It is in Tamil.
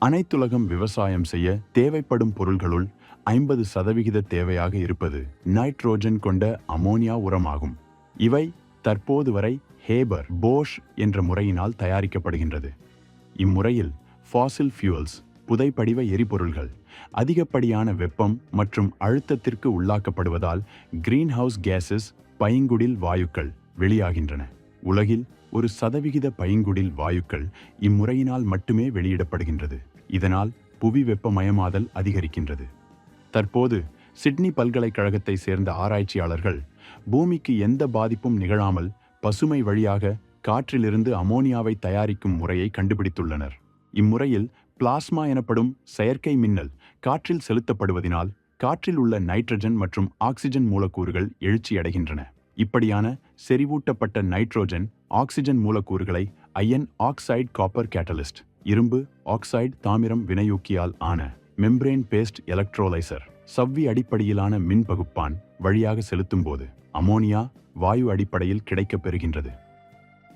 அனைத்துலகம் விவசாயம் செய்ய தேவைப்படும் பொருள்களுள் 50% தேவையாக இருப்பது நைட்ரோஜன் கொண்ட அமோனியா உரமாகும். இவை தற்போது வரை ஹேபர் போஷ் என்ற முறையினால் தயாரிக்கப்படுகின்றது. இம்முறையில் ஃபாசில் ஃபியூல்ஸ் புதைப்படிவ எரிபொருள்கள் அதிகப்படியான வெப்பம் மற்றும் அழுத்தத்திற்கு உள்ளாக்கப்படுவதால் கிரீன் ஹவுஸ் கேஸஸ் பைங்குடில் வாயுக்கள் வெளியாகின்றன. உலகில் 1% பைங்குடில் வாயுக்கள் இம்முறையினால் மட்டுமே வெளியிடப்படுகின்றது. இதனால் புவி வெப்பமயமாதல் அதிகரிக்கின்றது. தற்போது சிட்னி பல்கலைக்கழகத்தை சேர்ந்த ஆராய்ச்சியாளர்கள் பூமிக்கு எந்த பாதிப்பும் நிகழாமல் பசுமை வழியாக காற்றிலிருந்து அமோனியாவை தயாரிக்கும் முறையை கண்டுபிடித்துள்ளனர். இம்முறையில் பிளாஸ்மா எனப்படும் செயற்கை மின்னல் காற்றில் செலுத்தப்படுவதினால் காற்றில் உள்ள நைட்ரஜன் மற்றும் ஆக்சிஜன் மூலக்கூறுகள் எழுச்சியடைகின்றன. இப்படியான செறிவூட்டப்பட்ட நைட்ரோஜன் ஆக்சிஜன் மூலக்கூறுகளை அயன் ஆக்சைடு காப்பர் கேட்டலிஸ்ட் இரும்பு ஆக்சைடு தாமிரம் வினையூக்கியால் ஆன மெம்ப்ரேன் பேஸ்ட் எலக்ட்ரோலைசர் சவ்வி அடிப்படையிலான மின் பகுப்பான் வழியாக செலுத்தும்போது அமோனியா வாயு அடிப்படையில் கிடைக்கப் பெறுகின்றது.